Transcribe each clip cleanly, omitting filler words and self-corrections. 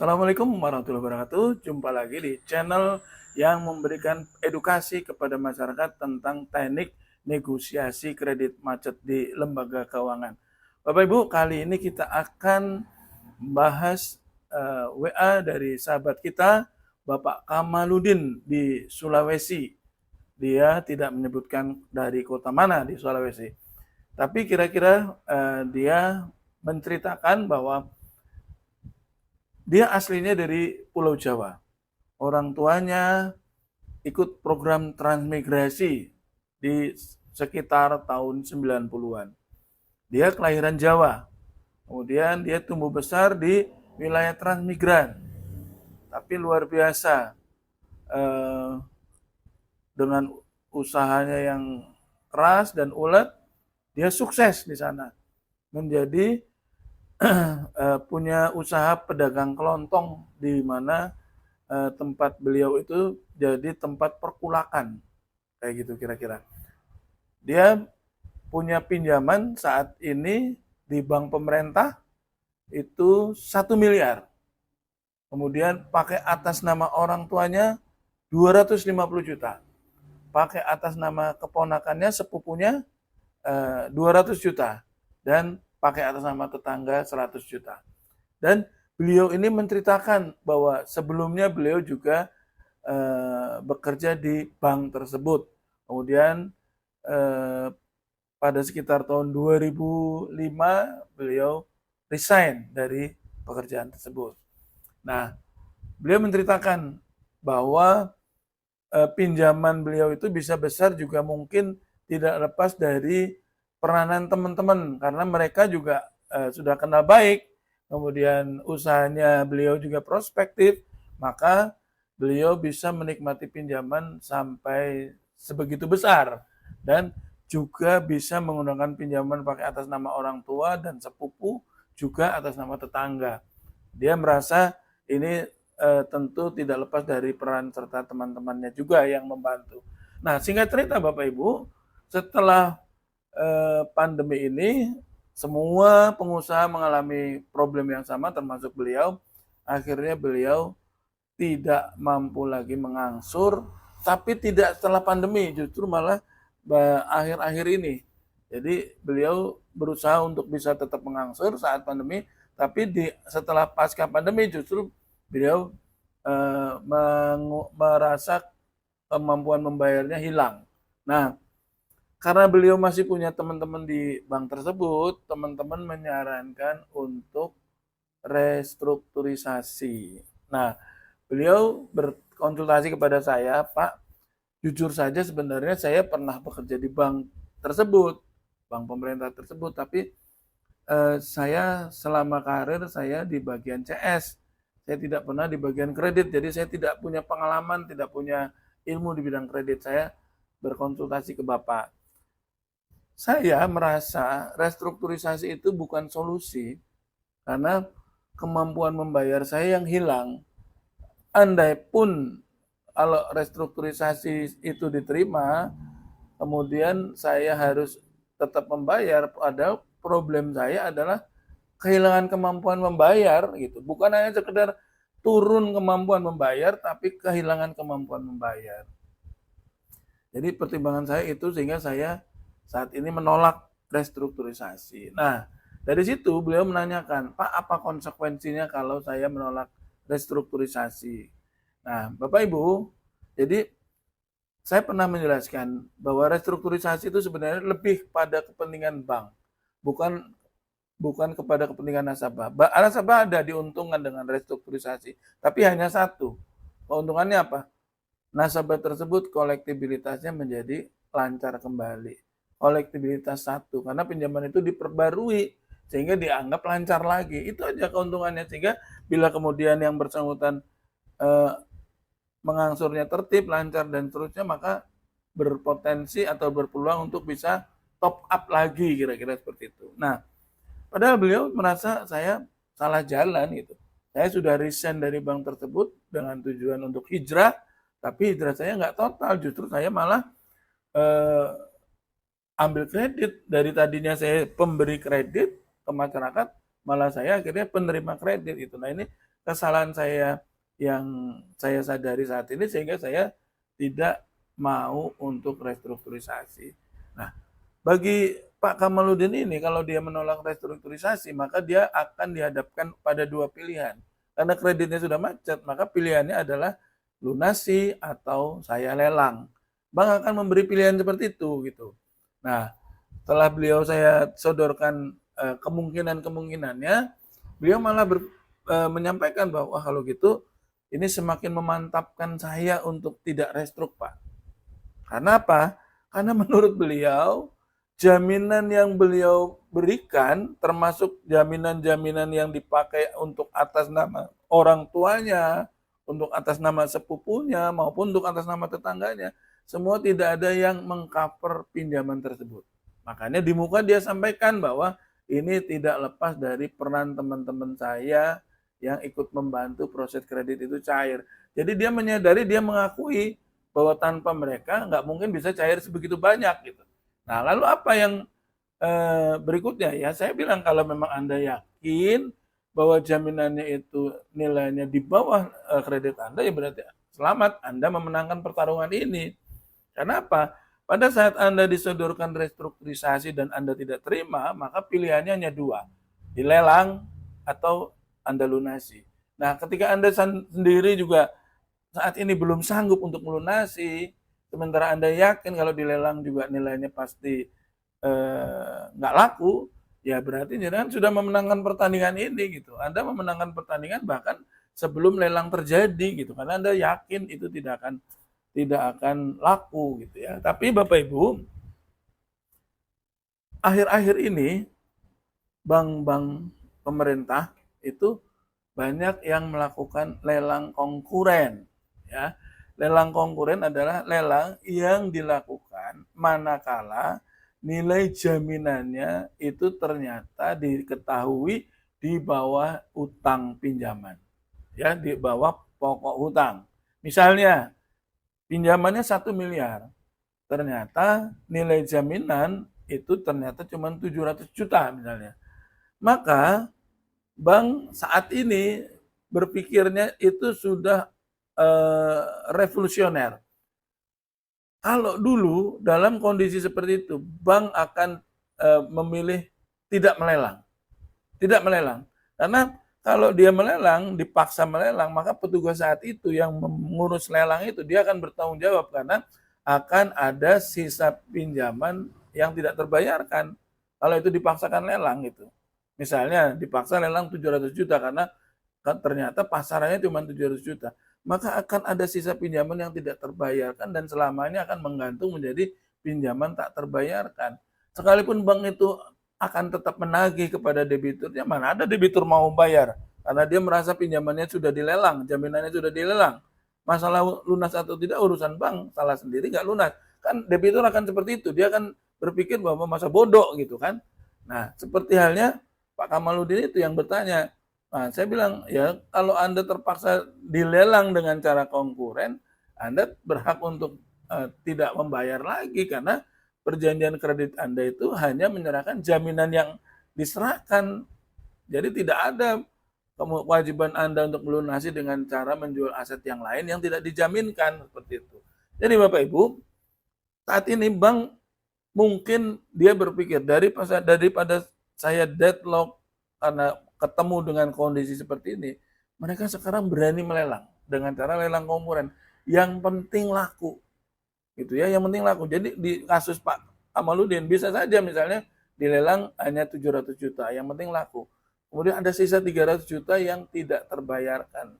Assalamualaikum warahmatullahi wabarakatuh. Jumpa lagi di channel yang memberikan edukasi kepada masyarakat tentang teknik negosiasi kredit macet di lembaga keuangan. Bapak Ibu, kali ini kita akan membahas WA dari sahabat kita, Bapak Kamaludin di Sulawesi. Dia tidak menyebutkan dari kota mana di Sulawesi. Tapi kira-kira dia menceritakan bahwa dia aslinya dari Pulau Jawa. Orang tuanya ikut program transmigrasi di sekitar tahun 90-an. Dia kelahiran Jawa. Kemudian dia tumbuh besar di wilayah transmigran. Tapi luar biasa dengan usahanya yang keras dan ulet, dia sukses di sana. Menjadi punya usaha pedagang kelontong di mana tempat beliau itu jadi tempat perkulakan kayak gitu kira-kira. Dia punya pinjaman saat ini di bank pemerintah itu 1 miliar. Kemudian pakai atas nama orang tuanya 250 juta. Pakai atas nama keponakannya, sepupunya 200 juta. Dan pakai atas nama tetangga 100 juta. Dan beliau ini menceritakan bahwa sebelumnya beliau juga bekerja di bank tersebut. Kemudian pada sekitar tahun 2005 beliau resign dari pekerjaan tersebut. Nah, beliau menceritakan bahwa pinjaman beliau itu bisa besar juga mungkin tidak lepas dari peranan teman-teman karena mereka juga sudah kenal baik, kemudian usahanya beliau juga prospektif, maka beliau bisa menikmati pinjaman sampai sebegitu besar dan juga bisa menggunakan pinjaman pakai atas nama orang tua dan sepupu, juga atas nama tetangga. Dia merasa ini tentu tidak lepas dari peran serta teman-temannya juga yang membantu. Nah, singkat cerita Bapak Ibu, setelah pandemi ini semua pengusaha mengalami problem yang sama termasuk beliau. Akhirnya beliau tidak mampu lagi mengangsur, tapi tidak setelah pandemi, justru malah akhir-akhir ini. Jadi beliau berusaha untuk bisa tetap mengangsur saat pandemi, tapi setelah pasca pandemi justru beliau merasa kemampuan membayarnya hilang. Nah, karena beliau masih punya teman-teman di bank tersebut, teman-teman menyarankan untuk restrukturisasi. Nah, beliau berkonsultasi kepada saya, Pak, jujur saja sebenarnya saya pernah bekerja di bank tersebut, bank pemerintah tersebut, tapi saya selama karir saya di bagian CS. Saya tidak pernah di bagian kredit, jadi saya tidak punya pengalaman, tidak punya ilmu di bidang kredit. Saya berkonsultasi ke Bapak. Saya merasa restrukturisasi itu bukan solusi karena kemampuan membayar saya yang hilang. Andai pun kalau restrukturisasi itu diterima, kemudian saya harus tetap membayar, padahal problem saya adalah kehilangan kemampuan membayar gitu. Bukan hanya sekedar turun kemampuan membayar, tapi kehilangan kemampuan membayar. Jadi pertimbangan saya itu sehingga saya saat ini menolak restrukturisasi. Nah, dari situ beliau menanyakan, Pak, apa konsekuensinya kalau saya menolak restrukturisasi? Nah, Bapak Ibu, jadi saya pernah menjelaskan bahwa restrukturisasi itu sebenarnya lebih pada kepentingan bank, bukan bukan kepada kepentingan nasabah. Nasabah ada diuntungkan dengan restrukturisasi, tapi hanya satu. Keuntungannya apa? Nasabah tersebut kolektibilitasnya menjadi lancar kembali. Kolektibilitas satu, karena pinjaman itu diperbarui sehingga dianggap lancar lagi. Itu aja keuntungannya, sehingga bila kemudian yang bersangkutan mengangsurnya tertib, lancar dan seterusnya, maka berpotensi atau berpeluang untuk bisa top up lagi, kira-kira seperti itu. Nah, padahal beliau merasa saya salah jalan gitu. Saya sudah resign dari bank tersebut dengan tujuan untuk hijrah, tapi hijrah saya nggak total, justru saya malah ambil kredit. Dari tadinya saya pemberi kredit ke masyarakat, malah saya akhirnya penerima kredit itu. Nah, ini kesalahan saya yang saya sadari saat ini sehingga saya tidak mau untuk restrukturisasi. Nah, bagi Pak Kamaludin ini kalau dia menolak restrukturisasi maka dia akan dihadapkan pada dua pilihan. Karena kreditnya sudah macet, maka pilihannya adalah lunasi atau saya lelang. Bank akan memberi pilihan seperti itu gitu. Nah, setelah beliau saya sodorkan kemungkinan-kemungkinannya, beliau malah menyampaikan bahwa kalau gitu ini semakin memantapkan saya untuk tidak restruk, Pak. Karena apa? Karena menurut beliau jaminan yang beliau berikan termasuk jaminan-jaminan yang dipakai untuk atas nama orang tuanya, untuk atas nama sepupunya maupun untuk atas nama tetangganya, semua tidak ada yang mengcover pinjaman tersebut. Makanya di muka dia sampaikan bahwa ini tidak lepas dari peran teman-teman saya yang ikut membantu proses kredit itu cair. Jadi dia menyadari, dia mengakui bahwa tanpa mereka nggak mungkin bisa cair sebegitu banyak gitu. Nah, lalu apa yang berikutnya ya? Saya bilang kalau memang Anda yakin bahwa jaminannya itu nilainya di bawah kredit Anda, ya berarti selamat Anda memenangkan pertarungan ini. Kenapa? Pada saat Anda disodorkan restrukturisasi dan Anda tidak terima, maka pilihannya hanya dua, dilelang atau Anda lunasi. Nah, ketika Anda sendiri juga saat ini belum sanggup untuk melunasi, sementara Anda yakin kalau dilelang juga nilainya pasti nggak laku, ya berarti jangan sudah memenangkan pertandingan ini gitu. Anda memenangkan pertandingan bahkan sebelum lelang terjadi gitu, karena Anda yakin itu tidak akan laku gitu ya. Tapi Bapak Ibu, akhir-akhir ini bank-bank pemerintah itu banyak yang melakukan lelang konkuren ya. Lelang konkuren adalah lelang yang dilakukan manakala nilai jaminannya itu ternyata diketahui di bawah utang pinjaman. Ya, di bawah pokok hutang. Misalnya pinjamannya 1 miliar. Ternyata nilai jaminan itu ternyata cuma 700 juta misalnya. Maka bank saat ini berpikirnya itu sudah revolusioner. Kalau dulu dalam kondisi seperti itu, bank akan memilih tidak melelang. Tidak melelang. Karena kalau dia melelang, dipaksa melelang, maka petugas saat itu yang mengurus lelang itu, dia akan bertanggung jawab karena akan ada sisa pinjaman yang tidak terbayarkan. Kalau itu dipaksakan lelang gitu. Misalnya dipaksa lelang 700 juta karena ternyata pasarannya cuma 700 juta. Maka akan ada sisa pinjaman yang tidak terbayarkan dan selamanya akan menggantung menjadi pinjaman tak terbayarkan. Sekalipun bank itu akan tetap menagih kepada debiturnya, mana ada debitur mau bayar karena dia merasa pinjamannya sudah dilelang, jaminannya sudah dilelang. Masalah lunas atau tidak urusan bank, salah sendiri nggak lunas. Kan debitur akan seperti itu, dia akan berpikir bahwa masa bodoh gitu kan. Nah, seperti halnya Pak Kamaludin itu yang bertanya. Nah, saya bilang ya kalau Anda terpaksa dilelang dengan cara konkuren, Anda berhak untuk tidak membayar lagi karena perjanjian kredit Anda itu hanya menyerahkan jaminan yang diserahkan. Jadi tidak ada kewajiban Anda untuk melunasi dengan cara menjual aset yang lain yang tidak dijaminkan seperti itu. Jadi Bapak Ibu, saat ini bank mungkin dia berpikir daripada saya deadlock karena ketemu dengan kondisi seperti ini, mereka sekarang berani melelang dengan cara lelang konkuren. Yang penting laku. Gitu ya, yang penting laku. Jadi di kasus Pak Kamaludin bisa saja misalnya dilelang hanya 700 juta, yang penting laku. Kemudian ada sisa 300 juta yang tidak terbayarkan.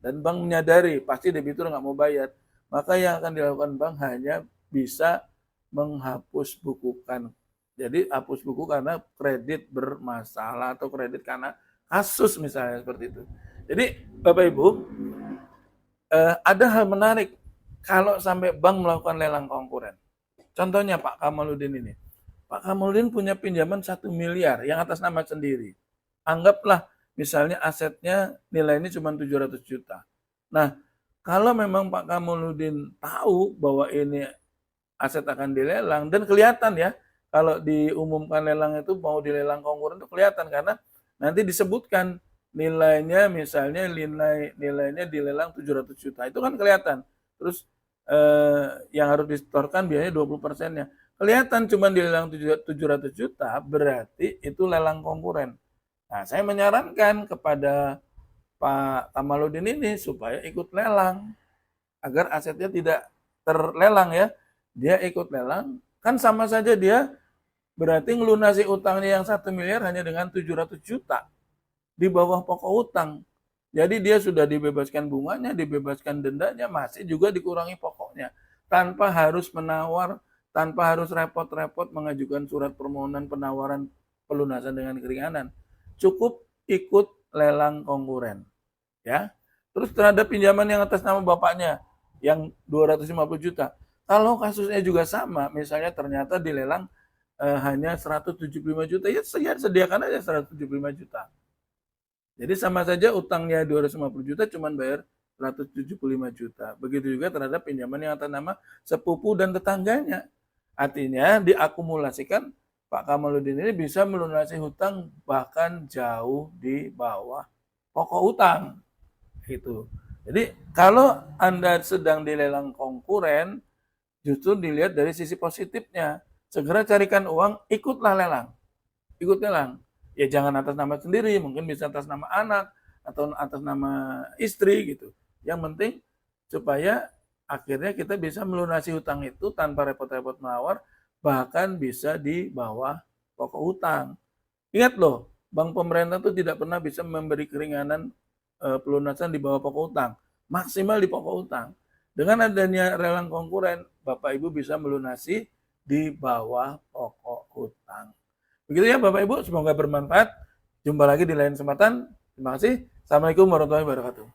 Dan bank menyadari pasti debitur nggak mau bayar. Maka yang akan dilakukan bank hanya bisa menghapus bukukan. Jadi hapus buku karena kredit bermasalah atau kredit karena kasus misalnya seperti itu. Jadi Bapak Ibu, ada hal menarik kalau sampai bank melakukan lelang konkuren. Contohnya Pak Kamaludin ini. Pak Kamaludin punya pinjaman 1 miliar yang atas nama sendiri. Anggaplah misalnya asetnya nilainya cuma 700 juta. Nah, kalau memang Pak Kamaludin tahu bahwa ini aset akan dilelang dan kelihatan ya, kalau diumumkan lelang itu mau dilelang konkuren itu kelihatan karena nanti disebutkan nilainya misalnya nilainya dilelang 700 juta. Itu kan kelihatan. Terus yang harus disetorkan biasanya 20%-nya. Kelihatan cuma dilelang 700 juta, berarti itu lelang konkuren. Nah, saya menyarankan kepada Pak Kamaludin ini supaya ikut lelang agar asetnya tidak terlelang ya. Dia ikut lelang, kan sama saja dia berarti ngelunasi utangnya yang 1 miliar hanya dengan 700 juta di bawah pokok utang. Jadi dia sudah dibebaskan bunganya, dibebaskan dendanya, masih juga dikurangi pokoknya. Tanpa harus menawar, tanpa harus repot-repot mengajukan surat permohonan penawaran pelunasan dengan keringanan. Cukup ikut lelang konkuren. Ya. Terus terhadap pinjaman yang atas nama bapaknya, yang 250 juta. Kalau kasusnya juga sama, misalnya ternyata dilelang hanya 175 juta, ya sediakan aja 175 juta. Jadi sama saja utangnya 250 juta cuman bayar 175 juta. Begitu juga terhadap pinjaman yang atas nama sepupu dan tetangganya. Artinya diakumulasikan Pak Kamaludin ini bisa melunasi hutang bahkan jauh di bawah pokok utang. Gitu. Jadi kalau Anda sedang dilelang konkuren, justru dilihat dari sisi positifnya. Segera carikan uang, ikutlah lelang. Ikut lelang. Ya jangan atas nama sendiri, mungkin bisa atas nama anak atau atas nama istri gitu. Yang penting supaya akhirnya kita bisa melunasi hutang itu tanpa repot-repot melawar, bahkan bisa di bawah pokok hutang. Ingat loh, bank pemerintah itu tidak pernah bisa memberi keringanan pelunasan di bawah pokok hutang, maksimal di pokok hutang. Dengan adanya lelang konkuren, Bapak Ibu bisa melunasi di bawah pokok hutang. Begitu ya Bapak Ibu, semoga bermanfaat. Jumpa lagi di lain kesempatan. Terima kasih. Assalamualaikum warahmatullahi wabarakatuh.